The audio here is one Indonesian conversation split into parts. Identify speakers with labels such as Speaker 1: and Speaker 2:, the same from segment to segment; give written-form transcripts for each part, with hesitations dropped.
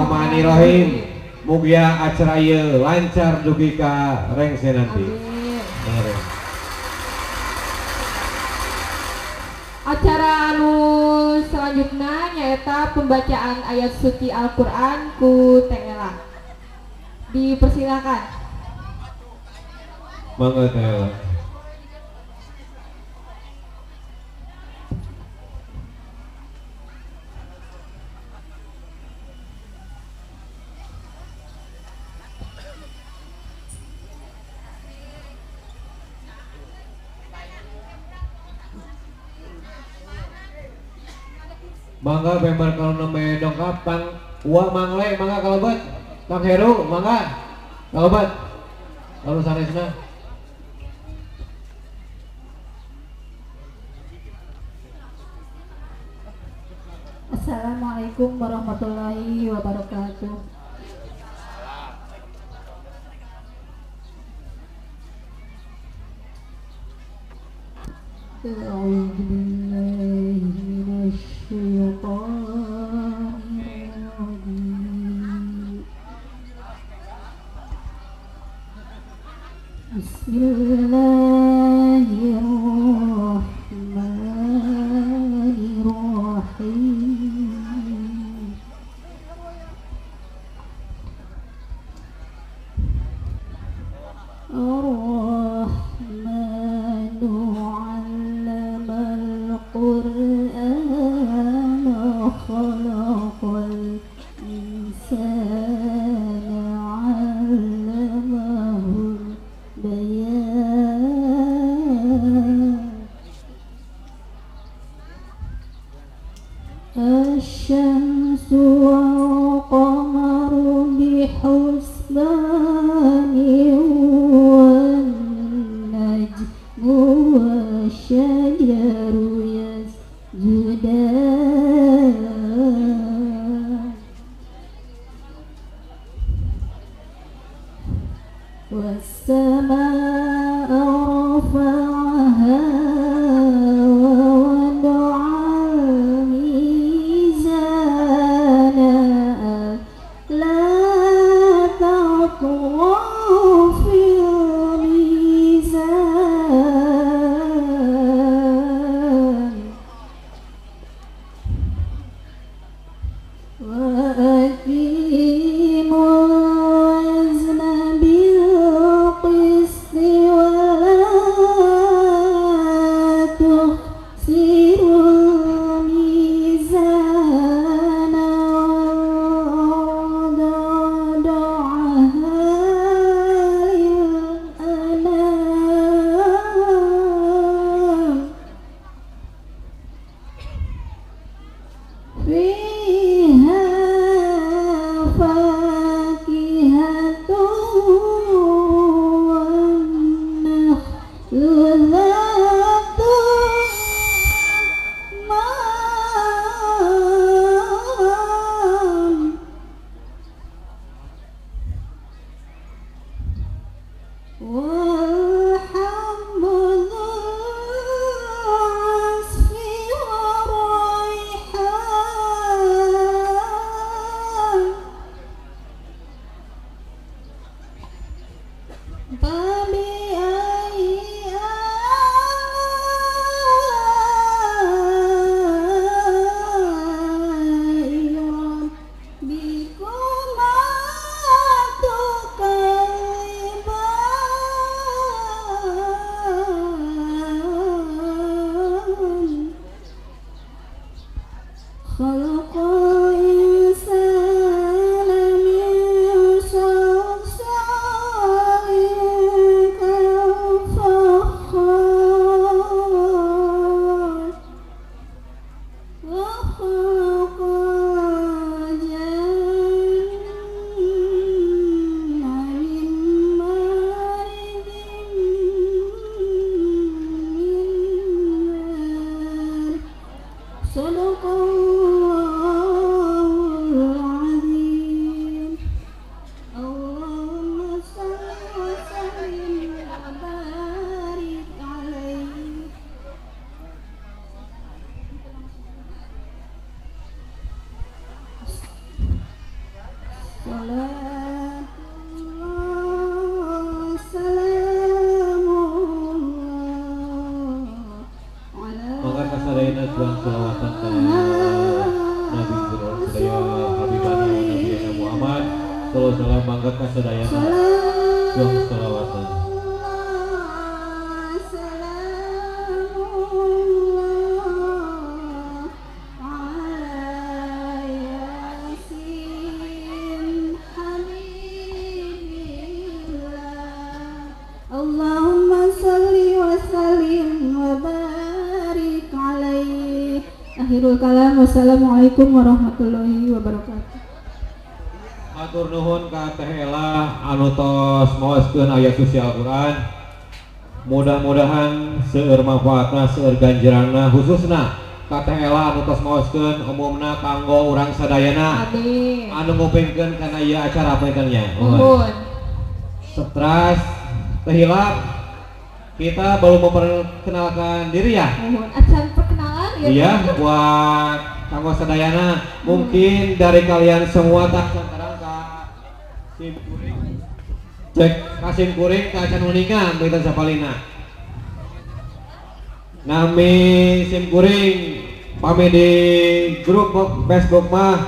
Speaker 1: Bismillahirrahmanirrahim. Mugia acara ieu lancar dugi ka rengse nanti. Amin.
Speaker 2: Acara anu selanjutnya nyaeta pembacaan ayat suci Al-Quran ku Tela. Dipersilakan.
Speaker 1: Mangga Tela. Mangga member kalau namanya dongkap Kang Uwa Mangle, mangga kalebet Kang Heru, mangga kalebet lalu sanesna.
Speaker 2: Assalamualaikum warahmatullahi wabarakatuh. Bismillahirrahmanirrahim. Ar-Rahmanu 'allamal Qur'ana khalaqal insana 'allamahul bayan. Asy-syamsu wal qamaru bihusbanin wan najmu wasyajaru yasjudan was-samaa'a rafa'aha wa wada'al mizana la tatghaw fil mizan wa aqimul wazna bil qisti wa la tukhsirul mizana wal arda wada'aha lil anam fiha fakihatun wan nakhlu dhatul akmam wal habbu dhul asfi waraihan. Fabi'ayyi aalaa'i rabbikuma tukadziban. Khalaqal insana min salsalin Salatullah, salamullah ala
Speaker 1: Mangga kasadayana juang selawatan ka Nabi Muhammad sadaya habibana Nabi Muhammad sallallahu alaihi wasallam mangga kasadayana juang selawatan.
Speaker 2: Allahumma salli wa sallim wa barik alaihi. Akhirul kalam, wassalamualaikum warahmatullahi wabarakatuh.
Speaker 1: Matur nuhun ka Teh Ela anu tos maoskeun aya suci Al-Qur'an. Mudah-mudahan seueur manfaatna seueur ganjaranna khususna ka Teh Ela anu tos maoskeun umumna kanggo urang sadayana.
Speaker 2: Amin.
Speaker 1: Anu ngupingkeun kana ieu acara pentingnya.
Speaker 2: Mohon.
Speaker 1: Stres tehilap kita belum memperkenalkan diri ya.
Speaker 2: Mohon acan perkenalan ya.
Speaker 1: Iya, buat kanggo sadayana mungkin dari kalian semua tak sekarang sim kuring cek kasim kuring ka acan uningan begitu sapalina nami sim kuring pami di grup Facebook mah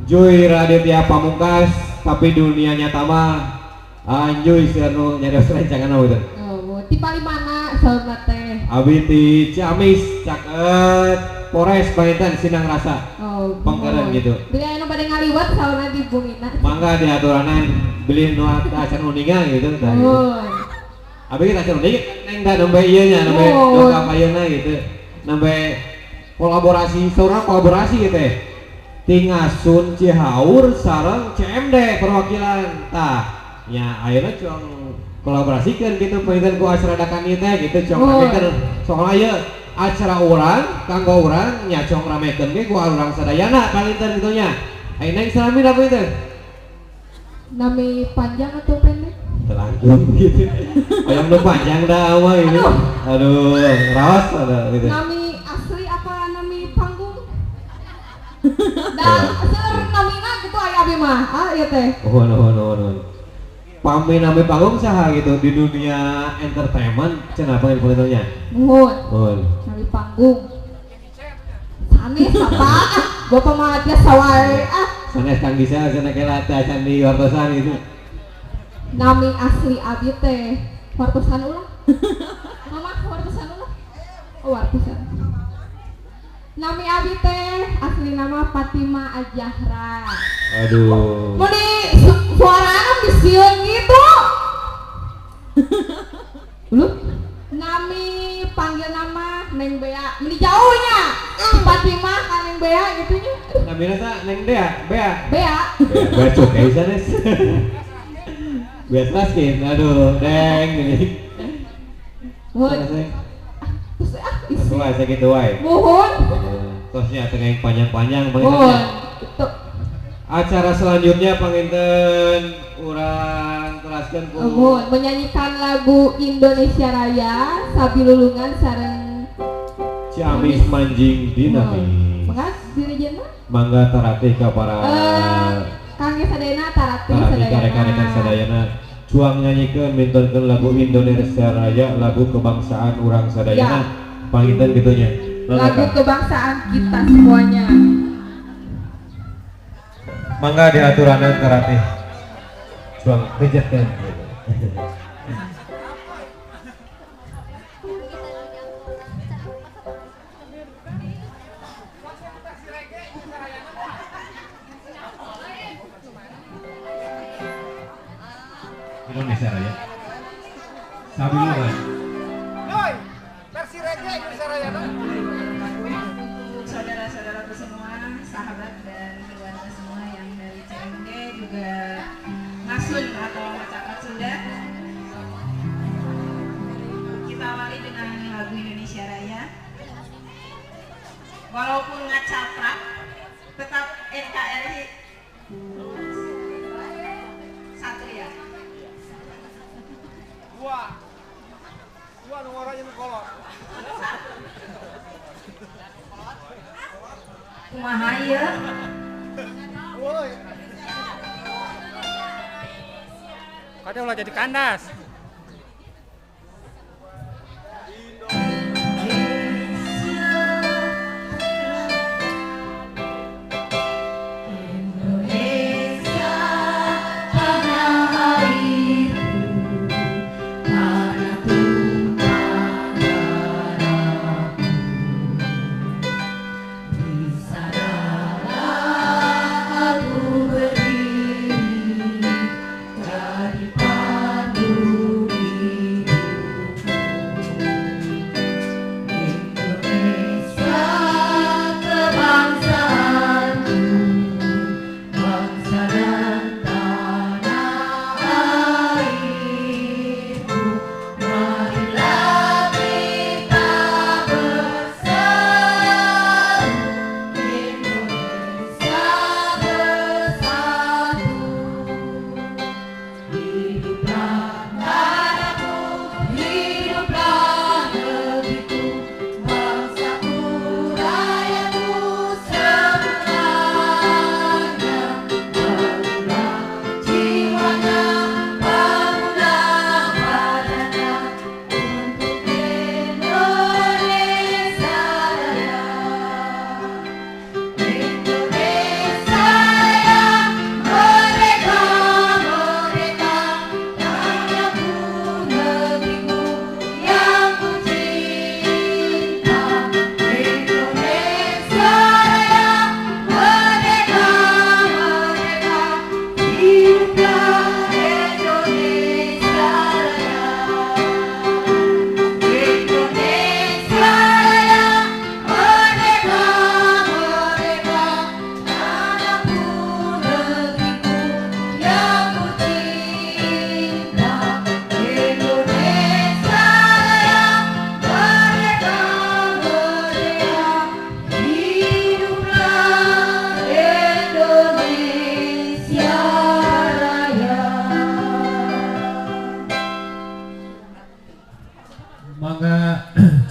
Speaker 1: Joy Raditya Pamungkas tapi dunia nyata mah anjuy sirnu nyarios rencangan begitu.
Speaker 2: Oh, di Palimana saurna teh.
Speaker 1: Abi di Ciamis caket Polres Banten Sinang Rasa.
Speaker 2: Oh,
Speaker 1: Pangkalan gitu.
Speaker 2: Bila anu pada ngaliwat saurna di Bungina.
Speaker 1: Mangga di aturanan beli nu acan uningan gitu tah.
Speaker 2: Oh.
Speaker 1: Abi kita acan uningan neng da nembe ieu nya nembe dongkap ayeuna gitu. Nembe kolaborasi saurang kolaborasi gitu teh. Tingasun Cihaur sareng CMD perwakilan tah. Nya ayeuna cuang kolaborasikeun gitu penginten ku acara dakan ieu teh gitu cuang ramekeun soal aya acara urang kanggo urang nya cuang ramekeun ge ku urang sadayana palinten kitu nya. Ayeuna salami apa itu?
Speaker 2: Nami panjang atau pendek?
Speaker 1: Telangkung gitu. Ayam lu panjang dah mah ini. Aduh, rawas ada gitu.
Speaker 2: Nami asli apa nami panggung? Dan seur namina gitu aya abi mah. Ah ieu teh.
Speaker 1: Oh. Pami nami panggung saha gitu di dunia entertainment cenah panggil pengennya.
Speaker 2: Mohon. Nami panggung. Sanes apa? Bapak mah dia sawae ah.
Speaker 1: Sanes Kang Gisel cenah kela teh acan di wartosan gitu.
Speaker 2: Nami asli abi teh wartosan ulah. Mama wartosan ulah. Oh wartosan. Nami abi teh asli nama Fatima Ajahra.
Speaker 1: Aduh.
Speaker 2: Mau di suaranya bisieun gitu. Lu? Nami panggil nama Neng Bea. Meni jauhnya. Fatima ka Neng Bea gitu nya.
Speaker 1: Namina sa Neng Bea.
Speaker 2: Bea.
Speaker 1: Bea cukai sanes. Bea Slaskin. Aduh, deng ini.
Speaker 2: Mohon.
Speaker 1: Wah, segitu wae.
Speaker 2: Mohon.
Speaker 1: Tosnya tengah yang panjang-panjang
Speaker 2: Mohon.
Speaker 1: pengintennya. Acara selanjutnya penginten urang teraskeun ku
Speaker 2: Mohon menyanyikan lagu Indonesia Raya Sabilulungan sareng
Speaker 1: Ciamis Manjing Dinamis.
Speaker 2: Mengas dirijeun mah?
Speaker 1: Mangga taratih ka para
Speaker 2: Kangge sadayana taratih
Speaker 1: karek-karekan sadayana cuang nyanyikeun mintenkeun lagu Indonesia Raya lagu kebangsaan urang sadayana panginten kitu nya.
Speaker 2: Lagu kebangsaan kita semuanya.
Speaker 1: Mangga diaturaneun taratih cuang pejetkeun. Indonesia Raya. Sabilulungan.
Speaker 3: Yoi, versi reggae Indonesia Raya dong.
Speaker 4: Saudara-saudaraku semua, sahabat dan keluarga semua yang dari CMD juga ngasun atau macakat Sunda. Kita awali dengan lagu Indonesia Raya. Walaupun ngacaprak, tetap NKRI satu ya.
Speaker 3: Dua nomornya kolot.
Speaker 4: Kumaha ieu?
Speaker 3: Woi. Kode ulah jadi kandas.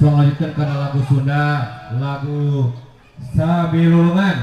Speaker 1: Lanjutkan karena lagu Sunda, lagu Sabilulungan.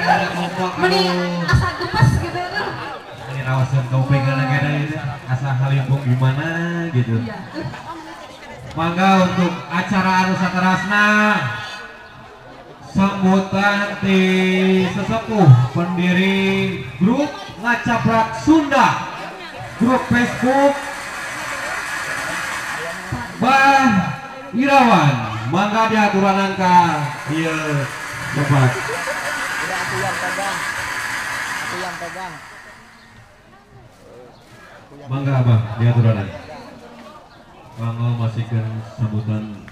Speaker 2: Mending asa gemes gitu ya.
Speaker 1: Ini rawasan kau pegang negara ini asa halimpung gimana gitu.
Speaker 2: Iya.
Speaker 1: Mangga untuk acara anu saterasna sambutan ti sesepuh pendiri grup Ngacaprak Sunda, grup Facebook Bah Irawan. Mangga diaturanan ka ieu Bapak.
Speaker 3: Aku yang pegang.
Speaker 1: Mangga Abah diaturanan. Mangga masihkan sambutan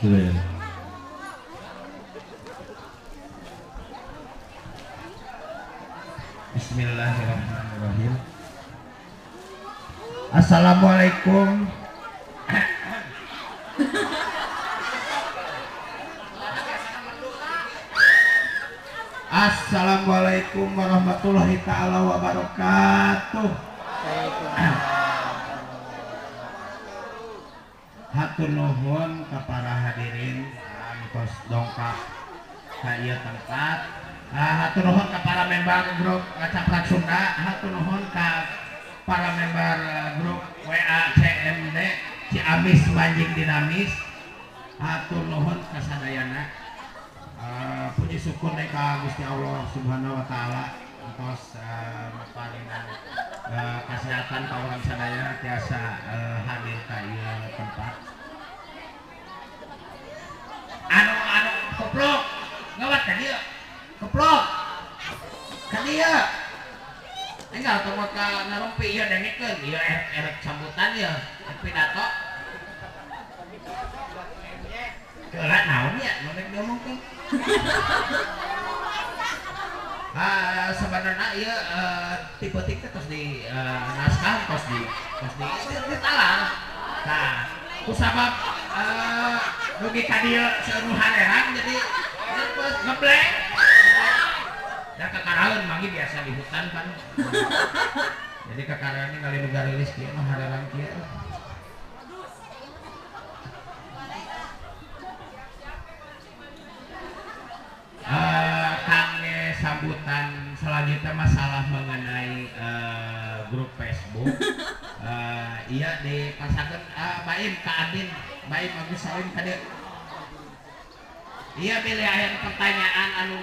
Speaker 1: sudah ya.
Speaker 5: Bismillahirrahmanirrahim. Assalamualaikum. Assalamualaikum warahmatullahi ta'ala wabarakatuh. Hatur nuhun ka para hadirin tos dongkap ka ieu tempat. Hatur nuhun ka para member grup Ngacaprak Sunda. Hatur nuhun ka para member grup WA CMD Ciamis Manjing Dinamis. Hatur nuhun ka sadayana. Puji syukur deh ka Gusti Allah Subhanahu wa taala entos paringan kesehatan ka urang sadaya tiasa hadir ka ieu tempat. Anu keplok ngawat ka dieu. Keplok ka dieu. Enggal tong ka ngarumpi ieu dengikeun ieu erek sambutan ieu pidato. Keula naon ya nu rek diomongkeun. Sebenarnya iya tipe-tipe terus di naskah terus di talar. Nah, kusabab dugi ka dieu seueuh hareran jadi terus ngebleng. Da kakaraeun manggi biasa di hutan kan. Jadi kakaraeun ningali nu garilis kieu mah hareran kieu. Kangge sambutan selanjutnya masalah mengenai grup Facebook. Iya dipasakeun Baim ka admin Baim Agus Salim ka dieu. Iya pilih aya pertanyaan anu